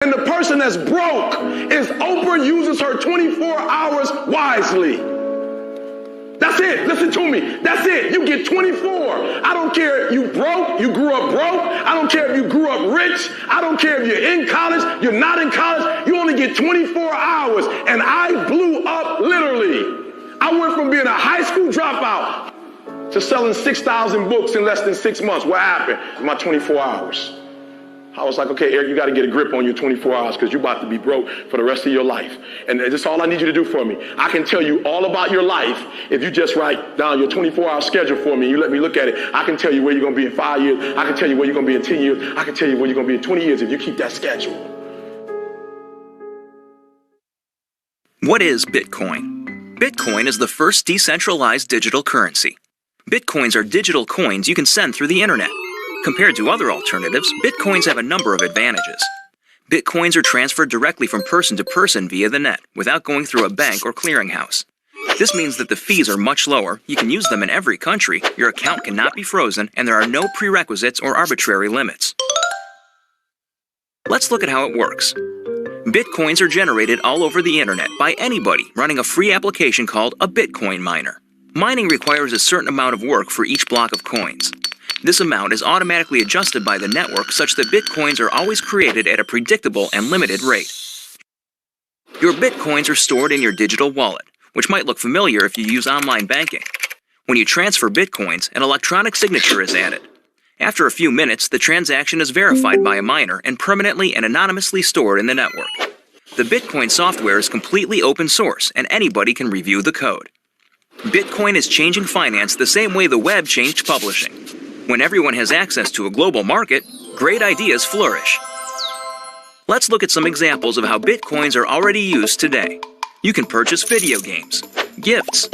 And the person that's broke is Oprah uses her 24 hours wisely. That's it. Listen to me. That's it. You get 24. I don't care if you broke, you grew up broke. I don't care if you grew up rich. I don't care if you're in college, you're not in college. You only get 24 hours. And I blew up literally. I went from being a high school dropout to selling 6,000 books in less than 6 months. What happened? My 24 hours. I was like, okay, Eric, you got to get a grip on your 24 hours because you're about to be broke for the rest of your life. And that's all I need you to do for me. I can tell you all about your life if you just write down your 24-hour schedule for me and you let me look at it. I can tell you where you're going to be in 5 years. I can tell you where you're going to be in 10 years. I can tell you where you're going to be in 20 years if you keep that schedule. What is Bitcoin? Bitcoin is the first decentralized digital currency. Bitcoins are digital coins you can send through the internet. Compared to other alternatives, Bitcoins have a number of advantages. Bitcoins are transferred directly from person to person via the net, without going through a bank or clearinghouse. This means that the fees are much lower, you can use them in every country, your account cannot be frozen, and there are no prerequisites or arbitrary limits. Let's look at how it works. Bitcoins are generated all over the internet by anybody running a free application called a Bitcoin miner. Mining requires a certain amount of work for each block of coins. This amount is automatically adjusted by the network such that Bitcoins are always created at a predictable and limited rate. Your Bitcoins are stored in your digital wallet, which might look familiar if you use online banking. When you transfer Bitcoins, an electronic signature is added. After a few minutes, the transaction is verified by a miner and permanently and anonymously stored in the network. The Bitcoin software is completely open source and anybody can review the code. Bitcoin is changing finance the same way the web changed publishing. When everyone has access to a global market, great ideas flourish. Let's look at some examples of how Bitcoins are already used today. You can purchase video games, gifts,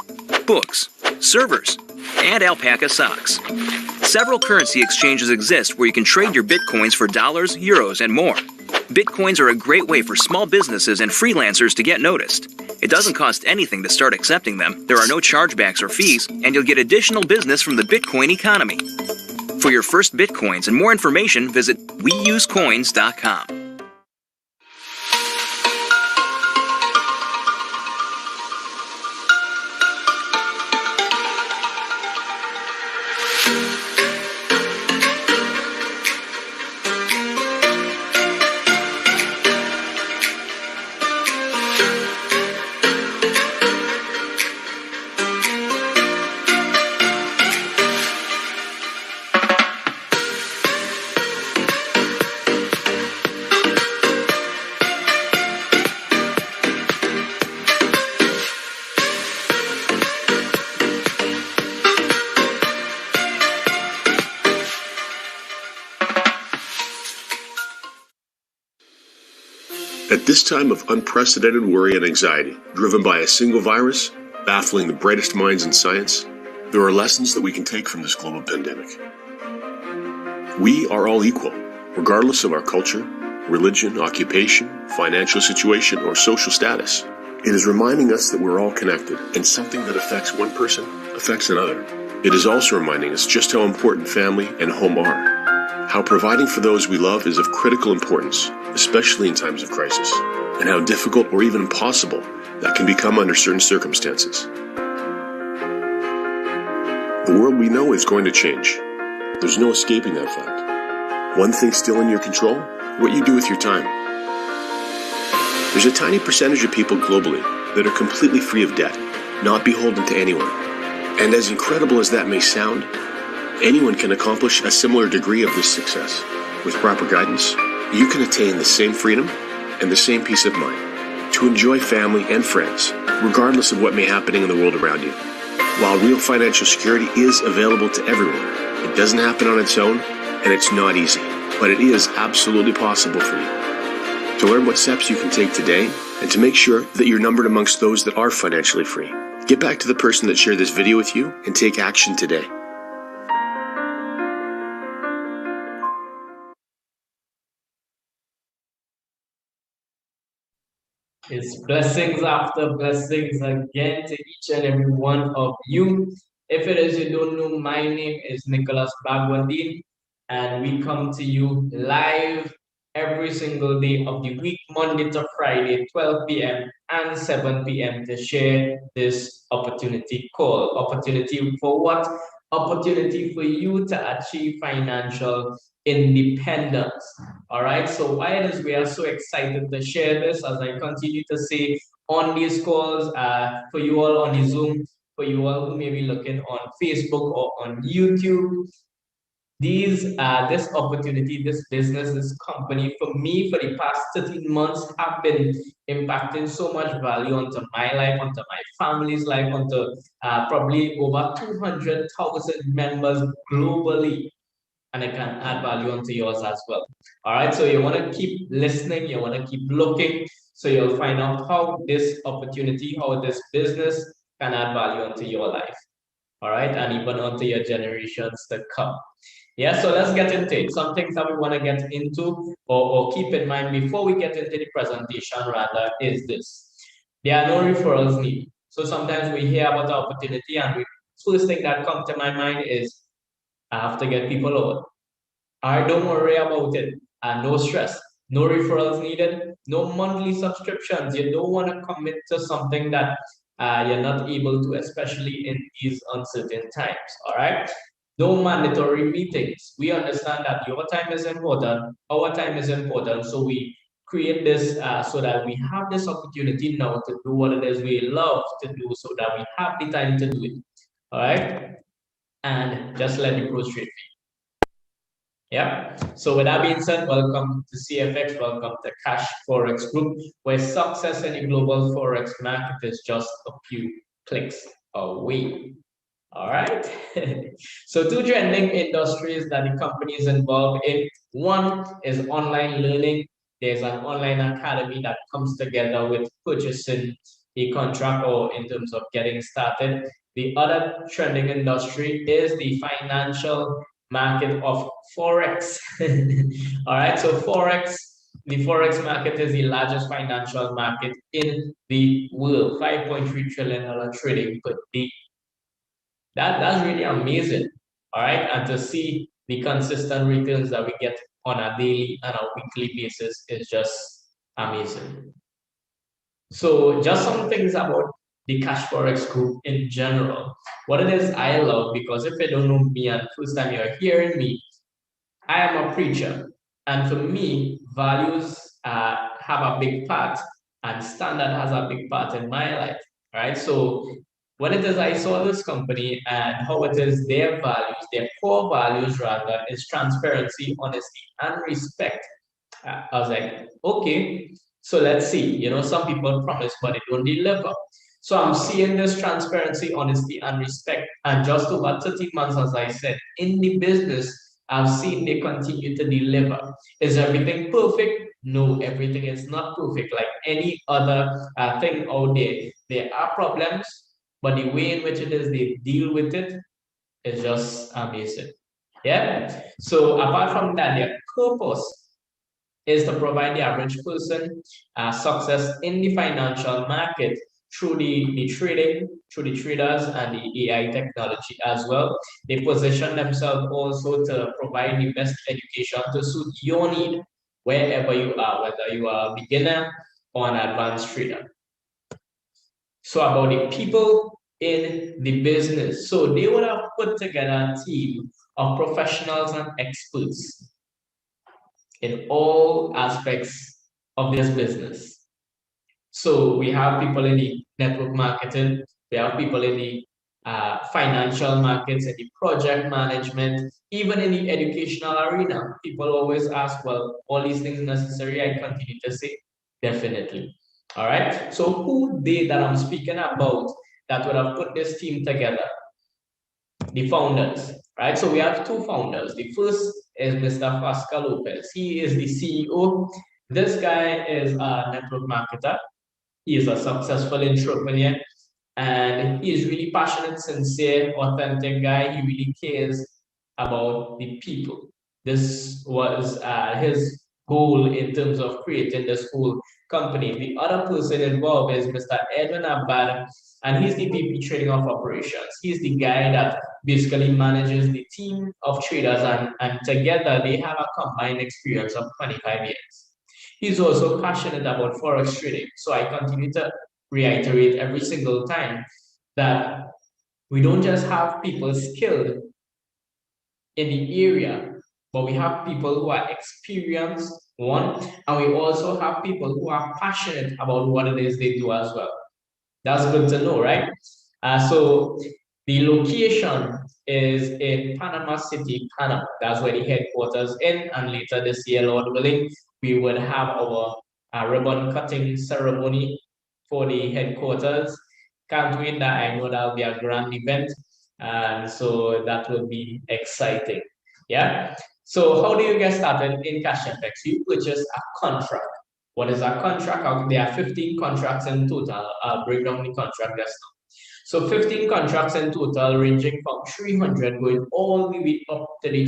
books, servers, and alpaca socks. Several currency exchanges exist where you can trade your Bitcoins for dollars, euros, and more. Bitcoins are a great way for small businesses and freelancers to get noticed. It doesn't cost anything to start accepting them, there are no chargebacks or fees, and you'll get additional business from the Bitcoin economy. For your first Bitcoins and more information, visit weusecoins.com. At this time of unprecedented worry and anxiety, driven by a single virus, baffling the brightest minds in science, there are lessons that we can take from this global pandemic. We are all equal, regardless of our culture, religion, occupation, financial situation, or social status. It is reminding us that we're all connected, and something that affects one person affects another. It is also reminding us just how important family and home are. How providing for those we love is of critical importance, especially in times of crisis, and how difficult or even impossible that can become under certain circumstances. The world we know is going to change. There's no escaping that fact. One thing still in your control: what you do with your time. There's a tiny percentage of people globally that are completely free of debt, not beholden to anyone. And as incredible as that may sound, anyone can accomplish a similar degree of this success. With proper guidance, you can attain the same freedom and the same peace of mind to enjoy family and friends, regardless of what may be happening in the world around you. While real financial security is available to everyone, it doesn't happen on its own, and it's not easy, but it is absolutely possible for you. To learn what steps you can take today, and to make sure that you're numbered amongst those that are financially free, get back to the person that shared this video with you and take action today. It's blessings after blessings again to each and every one of you. If it is you don't know, my name is Nicholas Bagwandin, and we come to you live every single day of the week, Monday to Friday, 12 p.m. and 7 p.m. to share this opportunity call. Opportunity for what? Opportunity for you to achieve financial independence. All right. So why it is we are so excited to share this, as I continue to say on these calls, for you all on the Zoom, for you all who may be looking on Facebook or on YouTube, this opportunity, this business, this company, for me, for the past 13 months, have been impacting so much value onto my life, onto my family's life, onto probably over 200,000 members globally. And it can add value onto yours as well. All right, so you want to keep listening, you want to keep looking, so you'll find out how this opportunity, how this business can add value onto your life. All right, and even onto your generations to come. Yeah, so let's get into it. Some things that we want to get into or keep in mind before we get into the presentation rather is this. There are no referrals needed. So sometimes we hear about the opportunity and the first thing that comes to my mind is I have to get people over. All right, don't worry about it. No stress, no referrals needed, no monthly subscriptions. You don't want to commit to something that you're not able to, especially in these uncertain times. All right. No mandatory meetings. We understand that your time is important, our time is important. So we create this so that we have this opportunity now to do what it is we love to do so that we have the time to do it. All right. And just let me prostrate. Yeah. So with that being said, welcome to CFX, welcome to Cash Forex Group, where success in the global Forex market is just a few clicks away. All right. So two trending industries that the company is involved in. One is online learning. There's an online academy that comes together with purchasing a contract or in terms of getting started. The other trending industry is the financial market of Forex. All right. So the Forex market is the largest financial market in the world. $5.3 trillion trading per day. That's really amazing. All right. And to see the consistent returns that we get on a daily and a weekly basis is just amazing. So just some things about the Cash Forex Group in general. What it is I love, because if you don't know me and first time you're hearing me, I am a preacher. And for me, values have a big part and standard has a big part in my life, right? So when it is I saw this company and how it is their values, their core values rather, is transparency, honesty, and respect. I was like, okay, so let's see. You know, some people promise, but they don't deliver. So I'm seeing this transparency, honesty, and respect. And just over 30 months, as I said, in the business, I've seen they continue to deliver. Is everything perfect? No, everything is not perfect. Like any other thing out there, there are problems, but the way in which it is they deal with it is just amazing. Yeah. So apart from that, their purpose is to provide the average person success in the financial market through the trading, through the traders and the AI technology as well. They position themselves also to provide the best education to suit your need wherever you are, whether you are a beginner or an advanced trader. So about the people in the business. So they would have put together a team of professionals and experts in all aspects of this business. So we have people in the network marketing, we have people in the financial markets, in the project management, even in the educational arena. People always ask, well, all these things necessary? I continue to say, definitely. All right. So who that I'm speaking about that would have put this team together? The founders, right? So we have two founders. The first is Mr. Pascal Lopez. He is the CEO. This guy is a network marketer. He is a successful entrepreneur, and he is really passionate, sincere, authentic guy. He really cares about the people. This was his goal in terms of creating this whole company. The other person involved is Mr. Edwin Abad, and he's the VP Trading of Operations. He's the guy that basically manages the team of traders, and together they have a combined experience of 25 years. He's also passionate about Forex trading. So I continue to reiterate every single time that we don't just have people skilled in the area, but we have people who are experienced, one, and we also have people who are passionate about what it is they do as well. That's good to know, right? So the location is in Panama City, Panama. That's where the headquarters is, and later this year, Lord willing, we would have our ribbon cutting ceremony for the headquarters. Can't wait that. I know that'll be a grand event, and so that will be exciting. Yeah. So how do you get started in Cashfx? You purchase a contract. What is a contract? There are 15 contracts in total. I'll break down the contract just now. So 15 contracts in total, ranging from 300 going all the way up to the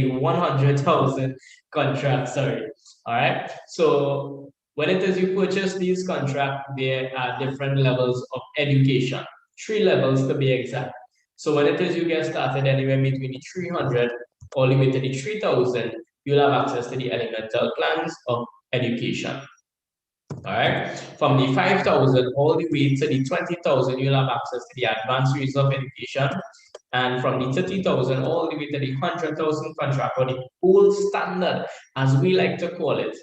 100,000 contracts. Sorry. All right. So when it is you purchase these contracts, there are different levels of education. 3 levels to be exact. So when it is you get started anywhere between the 300 all the way to the 3,000, you'll have access to the elemental plans of education. All right. From the 5,000 all the way to the 20,000, you'll have access to the advanced series of education. And from the 30,000 all the way to the 100,000 contract, or the gold standard, as we like to call it,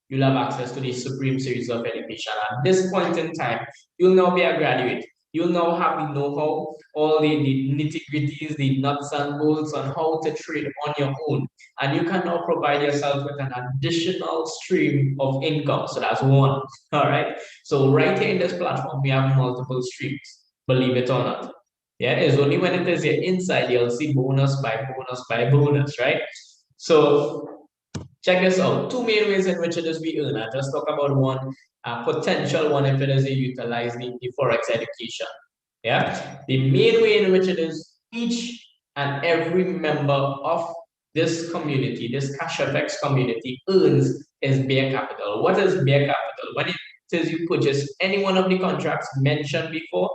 you'll have access to the supreme series of education. At this point in time, you'll now be a graduate. You'll now have the know-how, all the nitty-gritties, the nuts and bolts on how to trade on your own. And you can now provide yourself with an additional stream of income. So that's one. All right. So right here in this platform, we have multiple streams, believe it or not. Yeah, it's only when it is here inside, you'll see bonus by bonus by bonus, right? So check this out. 2 main ways in which it is we earn. I just talk about one potential one if it is you utilize the Forex education. Yeah. The main way in which it is each and every member of this community, this Cashfx community, earns is bare capital. What is bare capital? When it says you purchase any one of the contracts mentioned before,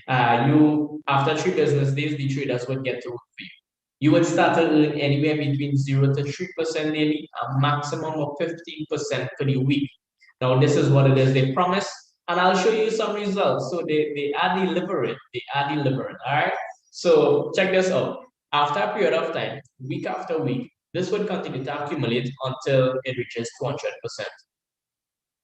you after 3 business days, the traders would get to work for you. You would start to earn anywhere between 0 to 3% daily, a maximum of 15% for the week. Now, this is what it is they promise, and I'll show you some results. So they are delivering. They are delivering. All right. So check this out. After a period of time, week after week, this would continue to accumulate until it reaches 200%.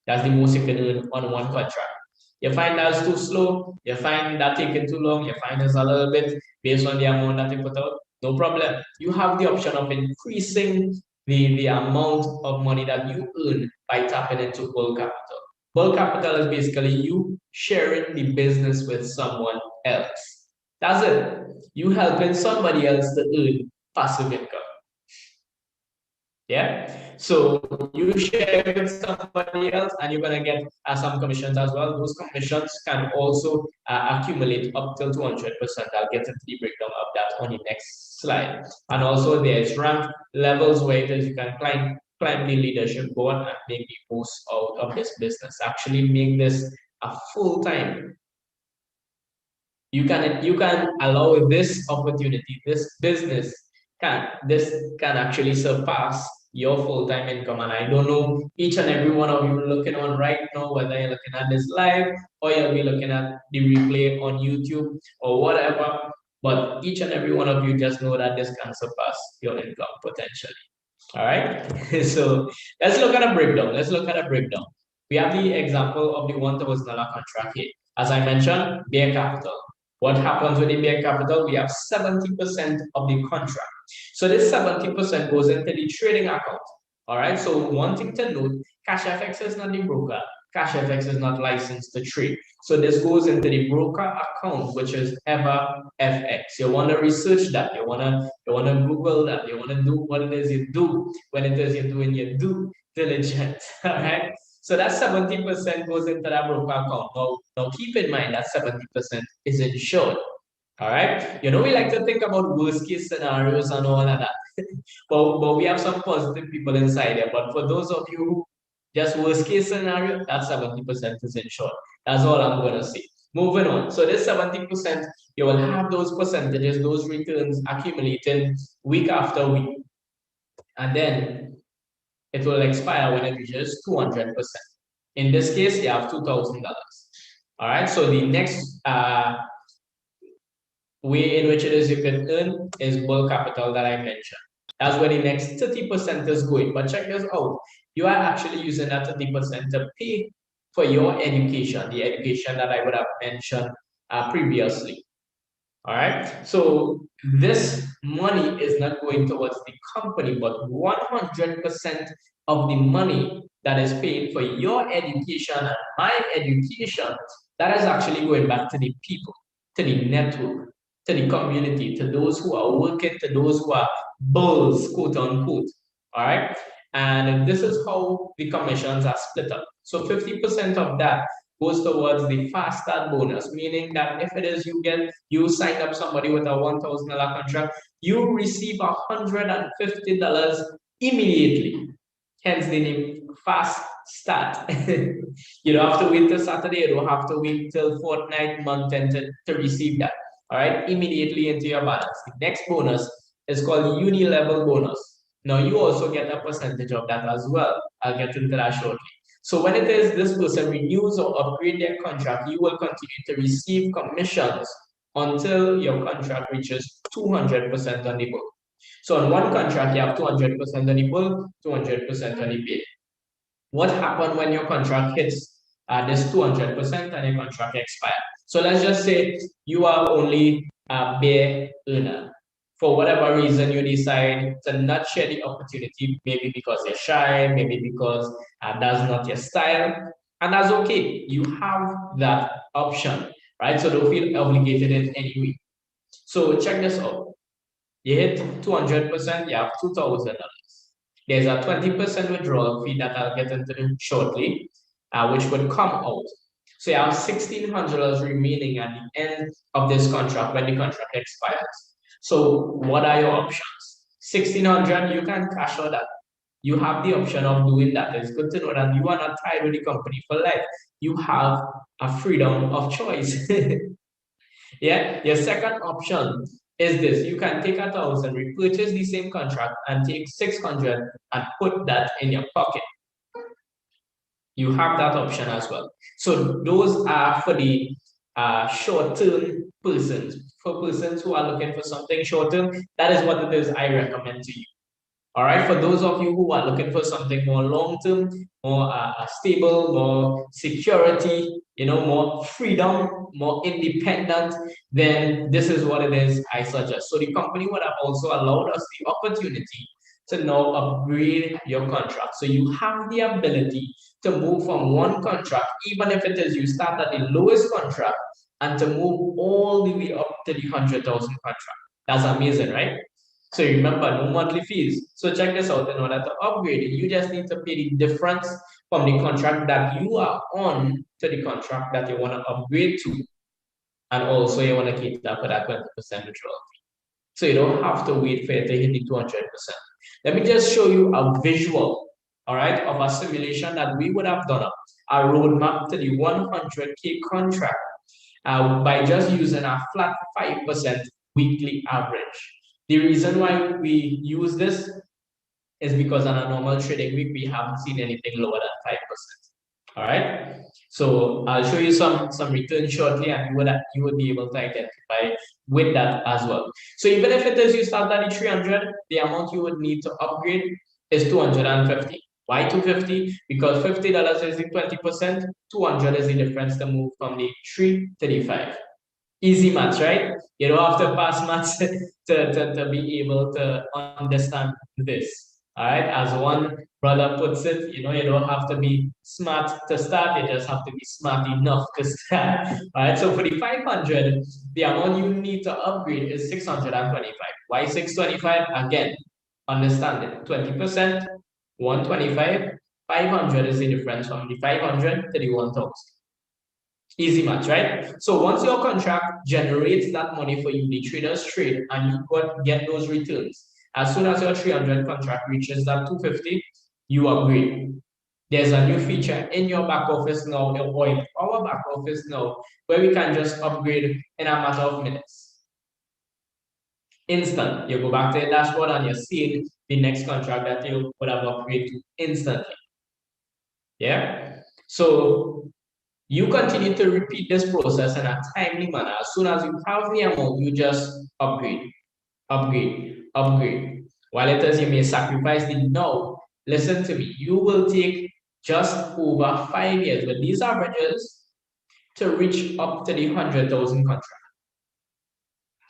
That's the most you can earn on one contract. You find that's too slow, you find that taking too long, you find it's a little bit based on the amount that you put out, no problem. You have the option of increasing the amount of money that you earn by tapping into bulk capital. Bulk capital is basically you sharing the business with someone else. That's it. You helping somebody else to earn passive income. Yeah. So you share with somebody else, and you're gonna get some commissions as well. Those commissions can also accumulate up till 200%. I'll get into the breakdown of that on the next slide. And also there's rank levels where it is you can climb the leadership board and make the most out of this business. Actually make this a full-time. You can allow this opportunity, this business can actually surpass your full-time income. And I don't know each and every one of you looking on right now, whether you're looking at this live or you'll be looking at the replay on YouTube or whatever, but each and every one of you just know that this can surpass your income potentially. All right. So let's look at a breakdown. We have the example of the $1,000 contract here. As I mentioned, bare capital. What happens with the bare capital? We have 70% of the contract. So this 70% goes into the trading account. All right. So one thing to note, Cashfx is not the broker. Cashfx is not licensed to trade. So this goes into the broker account, which is EverFX. You want to research that. You want to Google that. You want to do what it is you do when it is you're doing your due diligence. All right. So that 70% goes into that broker account. Now keep in mind that 70% is insured. All right. You know, we like to think about worst case scenarios and all of that. but we have some positive people inside there. But for those of you who Just worst case scenario, that 70% is insured. That's all I'm going to say. Moving on. So this 70%, you will have those percentages, those returns accumulating week after week. And then it will expire when it reaches 200%. In this case, you have $2,000. All right. So the next way in which it is you can earn is bulk capital that I mentioned. That's where the next 30% is going. But check this out. You are actually using that 30% to pay for your education, the education that I would have mentioned previously. All right. So this money is not going towards the company, but 100% of the money that is paid for your education and my education, that is actually going back to the people, to the network, to the community, to those who are working, to those who are bulls, quote unquote. All right. And this is how the commissions are split up. So 50% of that goes towards the fast start bonus, meaning that if it is you sign up somebody with a $1,000 contract, you receive $150 immediately. Hence the name fast start. You don't have to wait till Saturday, you don't have to wait till fortnight, month end to receive that. All right, immediately into your balance. The next bonus is called uni-level bonus. Now you also get a percentage of that as well. I'll get into that shortly. So when it is this person renews or upgrade their contract, you will continue to receive commissions until your contract reaches 200% on the book. So on one contract, you have 200% on the book, 200% on the pay. What happened when your contract hits this 200% and your contract expires? So let's just say you are only a bare earner. For whatever reason, you decide to not share the opportunity, maybe because you're shy, maybe because that's not your style, and that's okay. You have that option, right? So don't feel obligated in any way. So check this out. You hit 200%, you have $2,000. There's a 20% withdrawal fee that I'll get into shortly, which would come out. So you have $1,600 remaining at the end of this contract when the contract expires. So what are your options? 1,600, you can cash out that. You have the option of doing that. It's good to know that you are not tied with the company for life. You have a freedom of choice. Yeah. Your second option is this. You can take 1,000, repurchase the same contract, and take 600 and put that in your pocket. You have that option as well. So those are for the short-term persons. For persons who are looking for something short-term, that is what it is I recommend to you. All right, for those of you who are looking for something more long-term, more stable, more security, more freedom, more independent, then this is what it is I suggest. So the company would have also allowed us the opportunity to now upgrade your contract. So you have the ability to move from one contract, even if it is you start at the lowest contract, and to move all the way up to the 100,000 contract. That's amazing, right? So remember, no monthly fees. So check this out. In order to upgrade it, you just need to pay the difference from the contract that you are on to the contract that you want to upgrade to. And also you want to keep that for that 20% withdrawal fee. So you don't have to wait for it to hit the 200%. Let me just show you a visual, all right, of a simulation that we would have done a roadmap to the 100K contract by just using a flat 5% weekly average. The reason why we use this is because on a normal trading week, we haven't seen anything lower than 5%. All right. So I'll show you some returns shortly, and you would be able to identify with that as well. So even if it is you start at the 300, the amount you would need to upgrade is 250. Why 250? Because $50 is the 20%, 200 is the difference to move from the 3 to the 5. Easy maths, right? You don't have to pass maths to be able to understand this. All right, as one brother puts it, you don't have to be smart to start, you just have to be smart enough to start. All right, so for the 500, the amount you need to upgrade is 625. Why 625? Again, understand it. 20%, 125, 500 is the difference from the 500 to the 1,000. Easy math, right? So once your contract generates that money for you, the traders trade, and you get those returns. As soon as your 300 contract reaches that 250, you upgrade. There's a new feature in your back office now, or in our back office now, where we can just upgrade in a matter of minutes. Instant. You go back to the dashboard and you see the next contract that you would have upgraded to instantly. Yeah. So you continue to repeat this process in a timely manner. As soon as you have the amount, you just upgrade, upgrade, upgrade. While it is you may sacrifice the now, listen to me, you will take just over 5 years with these averages to reach up to the 100,000 contract.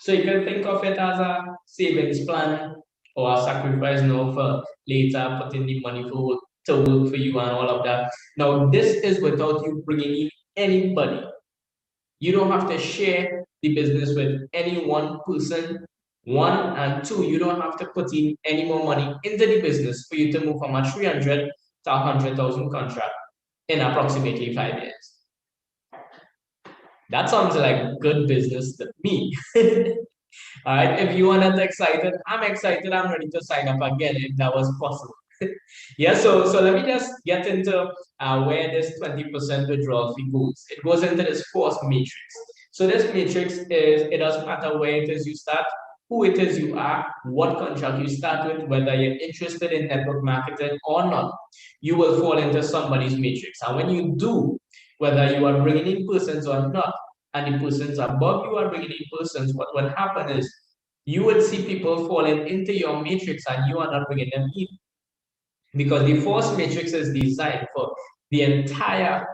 So you can think of it as a savings plan or a sacrifice now for later, putting the money forward to work for you and all of that. Now, this is without you bringing in anybody. You don't have to share the business with any one person. One, and two, you don't have to put in any more money into the business for you to move from a 300 to 100,000 contract in approximately 5 years. That sounds like good business to me. All right, if you are not excited, I'm excited. I'm ready to sign up again if that was possible. Yeah, so let me just get into where this 20% withdrawal fee goes. It goes into this force matrix. So this matrix is, it doesn't matter where it is you start, who it is you are, what contract you start with, whether you're interested in network marketing or not, you will fall into somebody's matrix. And when you do, whether you are bringing in persons or not, and the persons above you are bringing in persons, what will happen is you would see people falling into your matrix and you are not bringing them in. Because the force matrix is designed for the entire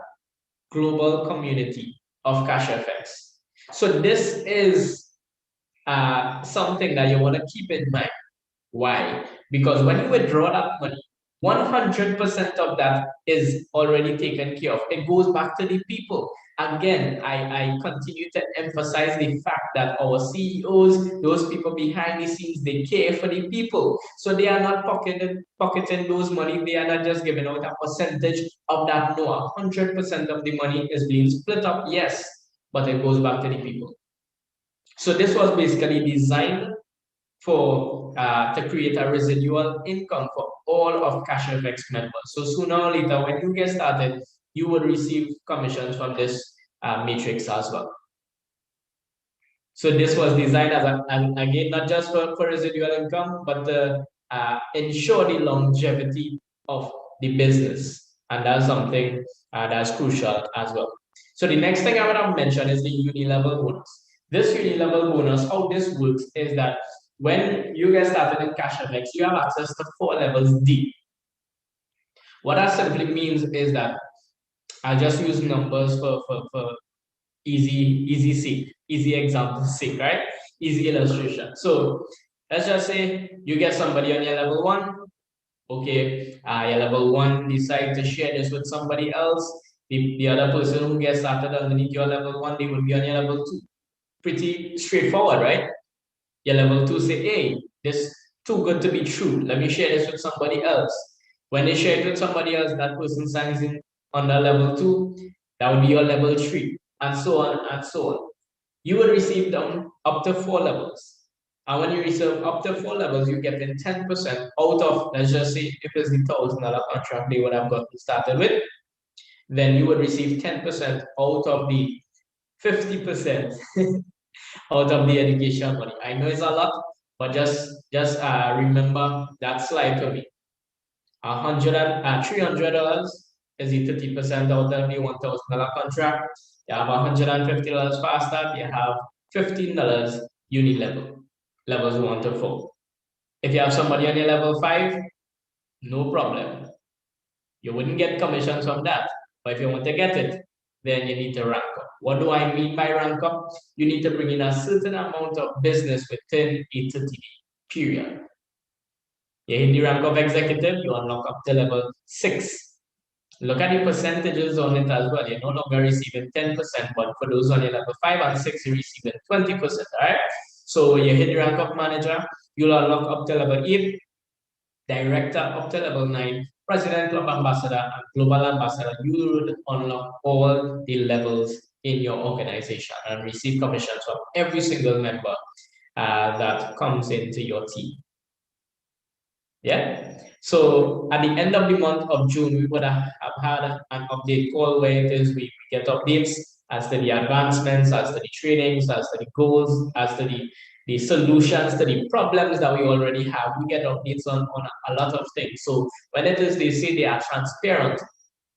global community of Cashfx. So this is something that you want to keep in mind. Why? Because when you withdraw that money, 100% of that is already taken care of. It goes back to the people. Again, I continue to emphasize the fact that our CEOs, those people behind the scenes, they care for the people. So they are not pocketing those money. They are not just giving out a percentage of that. No, 100% of the money is being split up, yes, but it goes back to the people. So this was basically designed for to create a residual income for all of Cashfx members. So sooner or later, when you get started, you will receive commissions from this matrix as well. So this was designed as again, not just for residual income, but to ensure the longevity of the business. And that's something that's crucial as well. So the next thing I want to mention is the uni-level bonus. This uni-level bonus, how this works is that when you get started in Cashfx, you have access to 4 levels deep. What that simply means is that I just use numbers for easy examples sake, right? Easy illustration. So let's just say you get somebody on your level 1. Okay, your level 1 decide to share this with somebody else. The other person who gets started underneath your level 1, they will be on your level 2. Pretty straightforward, right? Your level 2 say, hey, this too good to be true. Let me share this with somebody else. When they share it with somebody else, that person signs in on the level 2. That would be your level 3, and so on and so on. You will receive them up to 4 levels. And when you receive up to 4 levels, you get 10% out of, let's just say, if it's the $1,000 contract they would have gotten started with, then you would receive 10% out of the 50% out of the education money. I know it's a lot, but just remember that slide for me. $300 is the 30% out of the $1,000 contract. You have $150 fast start. You have $15 uni level, levels 1 to 4. If you have somebody on your level 5, no problem. You wouldn't get commissions from that. But if you want to get it, then you need to rank up. What do I mean by rank up? You need to bring in a certain amount of business within a 30-day period. You hit the rank of executive, you unlock up to level 6. Look at the percentages on it as well. You're no longer receiving 10%, but for those on your level 5 and 6, you're receiving 20%. All right. So you hit the rank of manager, you'll unlock up to level 8, director up to level 9, president, club ambassador, and global ambassador. You would unlock all the levels in your organization and receive commissions from every single member that comes into your team. Yeah. So at the end of the month of June, we would have had an update call where it is we get updates as to the advancements, as to the trainings, as to the goals, as to the solutions to the problems that we already have. We get updates on a lot of things. So when it is they say they are transparent,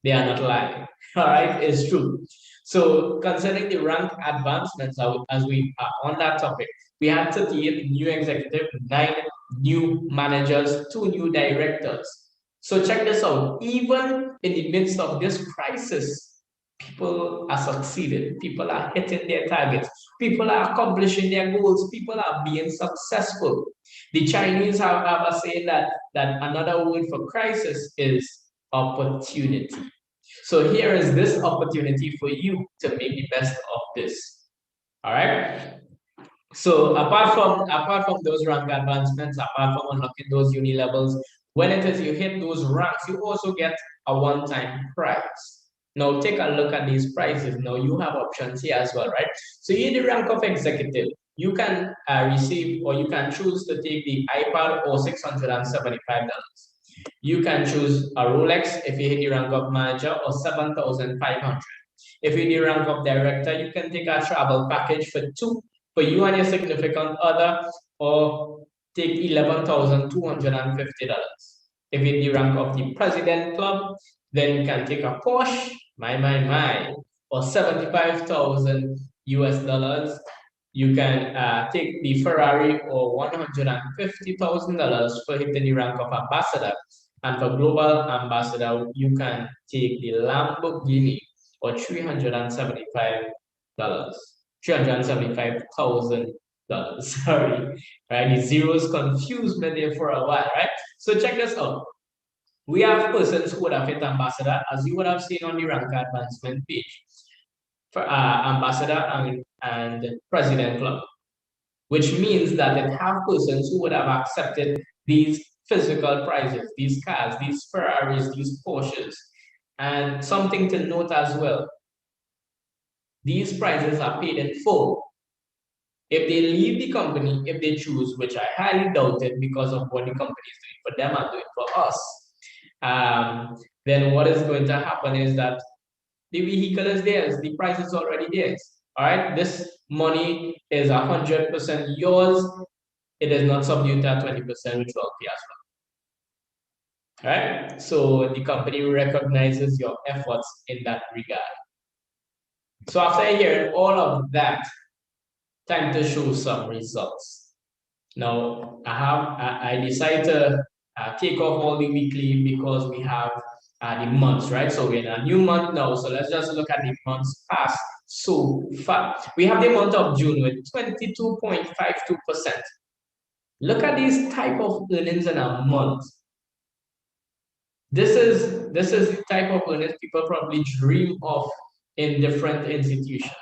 they are not lying. All right, it's true. So concerning the rank advancements, as we are on that topic, we had 38 new executives, 9 new managers, 2 new directors. So check this out. Even in the midst of this crisis, people are succeeding. People are hitting their targets. People are accomplishing their goals. People are being successful. The Chinese have a saying that another word for crisis is opportunity. So here is this opportunity for you to make the best of this. All right. So apart from those rank advancements, apart from unlocking those uni levels, when it is you hit those ranks, you also get a one-time prize. Now take a look at these prizes. Now you have options here as well, right? So in the rank of executive, you can receive or you can choose to take the iPad or $675. You can choose a Rolex if you hit the rank of manager or 7,500. If you hit the rank of director, you can take a travel package for you and your significant other, or take $11,250. If you hit the rank of the president club, then you can take a Porsche, my, or 75,000 US dollars. You can take the Ferrari or $150,000 for hitting the rank of ambassador. And for global ambassador, you can take the Lamborghini or $375,000. Sorry, right? The zeros confused me there for a while, right? So check this out. We have persons who would have hit ambassador, as you would have seen on the rank advancement page, for ambassador and president club, which means that it have persons who would have accepted these physical prizes, these cars, these Ferraris, these Porsches. And something to note as well, these prizes are paid in full. If they leave the company, if they choose, which I highly doubt it because of what the company is doing for them and doing for us, then what is going to happen is that the vehicle is theirs, the price is already theirs. All right, this money is 100% yours. It is not subject to 20% withdrawal fee as well. All right, so the company recognizes your efforts in that regard. So after hearing all of that, time to show some results. Now I decided to take off all the weekly because we have the months, right? So we're in a new month now. So let's just look at the months past so far. We have the month of June with 22.52%. Look at these type of earnings in a month. This is the type of earnings people probably dream of in different institutions.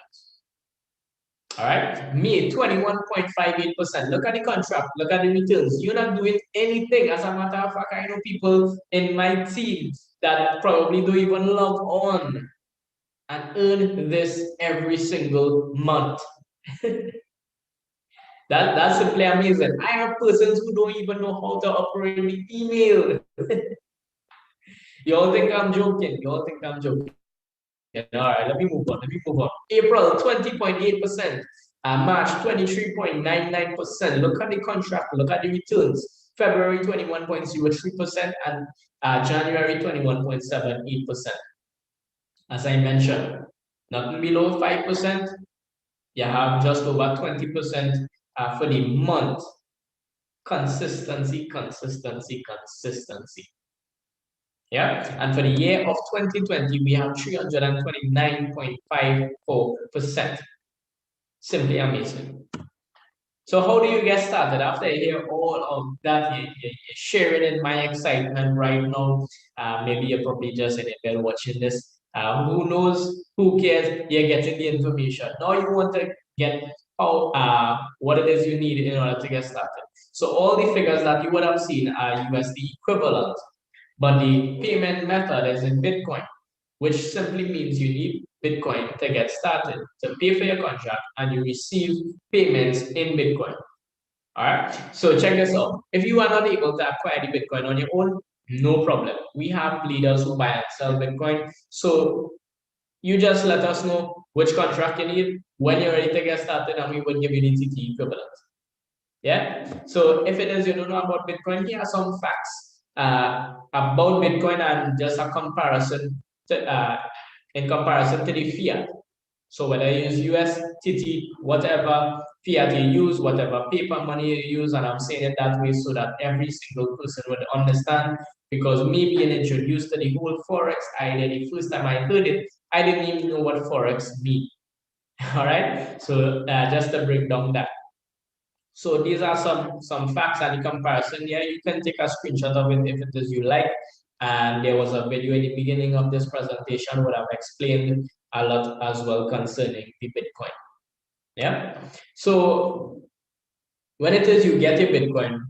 All right, May 21.58%. Look at the contract, look at the returns. You're not doing anything. As a matter of fact, I know people in my team that probably don't even log on and earn this every single month. That's simply amazing. I have persons who don't even know how to operate the email. You all think I'm joking? You all think I'm joking? All right, let me move on. April 20.8%, March 23.99%. Look at the contract, look at the returns. February 21.03% and January 21.78%. As I mentioned, nothing below 5%. You have just over 20% for the month. Consistency. Yeah, and for the year of 2020, we have 329.54%. Simply amazing. So how do you get started? After you hear all of that, you share it in my excitement right now. Maybe you're probably just in bed watching this. Who knows? Who cares? You're getting the information. Now you want to get what it is you need in order to get started. So all the figures that you would have seen are USD equivalent. But the payment method is in Bitcoin, which simply means you need Bitcoin to get started, to pay for your contract, and you receive payments in Bitcoin. All right. So check this out. If you are not able to acquire the Bitcoin on your own, no problem. We have leaders who buy and sell Bitcoin. So you just let us know which contract you need when you're ready to get started, and we will give you the TT equivalent. Yeah. So if it is you don't know about Bitcoin, here are some facts about Bitcoin and just a comparison in comparison to the fiat. So whether you use USDT, whatever fiat you use, whatever paper money you use, and I'm saying it that way so that every single person would understand, because me being introduced to the whole Forex idea, the first time I heard it, I didn't even know what Forex means. All right, so just to break down that. So these are some facts and the comparison here. You can take a screenshot of it if it is you like. And there was a video in the beginning of this presentation where I've explained a lot as well concerning the Bitcoin. Yeah. So when it is you get a Bitcoin,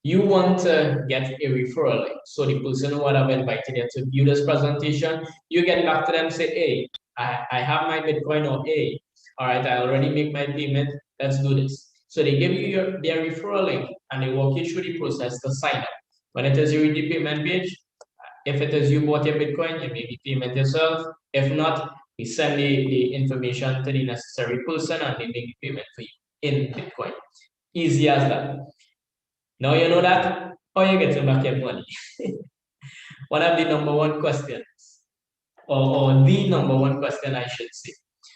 you want to get a referral link. So the person who would have invited you to view this presentation, you get back to them, say, hey, I have my Bitcoin, or hey, all right, I already make my payment, let's do this. So they give you their referral link and they walk you through the process to sign up. When it is you read the payment page, if it is you bought your Bitcoin, you make the payment yourself. If not, we send the information to the necessary person and they make the payment for you in Bitcoin. Easy as that. Now you know that, how you getting back your money? One of the number one questions, or the number one question I should say.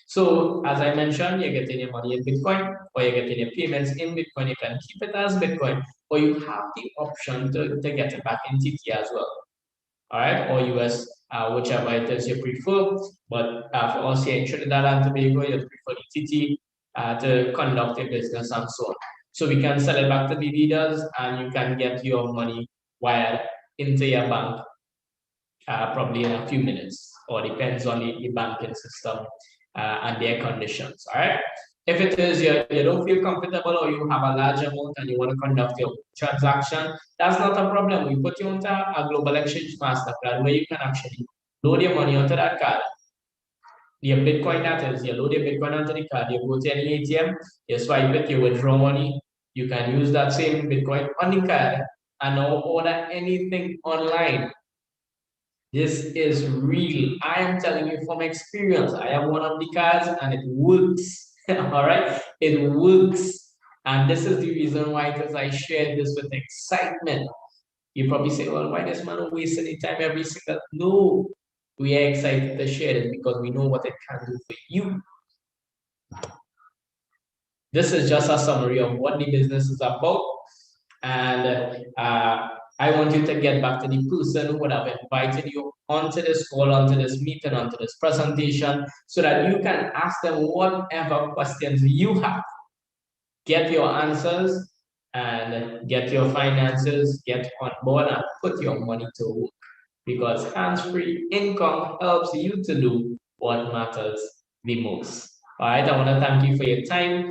So as I mentioned, you're getting your money in Bitcoin, or you're getting your payments in Bitcoin. You can keep it as Bitcoin, or you have the option to get it back in TT as well. All right, or US, whichever it is you prefer. But for us here in Trinidad and Tobago, you prefer the TT to conduct your business and so on. So we can sell it back to the leaders, and you can get your money wired into your bank probably in a few minutes, or depends on the banking system and their conditions. All right. If it is you don't feel comfortable, or you have a large amount and you want to conduct your transaction, that's not a problem. We put you onto a global exchange master card where you can actually load your money onto that card. Your Bitcoin, that is, you load your Bitcoin onto the card, you go to any ATM, you swipe it, you withdraw money, you can use that same Bitcoin on the card and now order anything online. This is real. I am telling you from experience. I have one of the cards and it works. All right, it works. And this is the reason why, because I shared this with excitement. You probably say, well, why does man waste any time every single? No, we are excited to share it because we know what it can do for you. This is just a summary of what the business is about. And I want you to get back to the person who would have invited you onto this call, onto this meeting, onto this presentation, so that you can ask them whatever questions you have. Get your answers and get your finances, get on board and put your money to work. Because hands-free income helps you to do what matters the most. All right, I want to thank you for your time,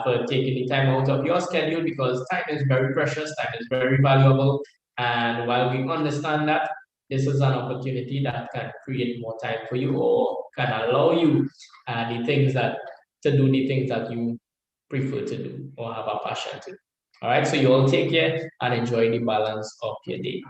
for taking the time out of your schedule, because time is very precious, time is very valuable. And while we understand that, this is an opportunity that can create more time for you, or can allow you to do the things that you prefer to do or have a passion to. All right, so you all take care and enjoy the balance of your day.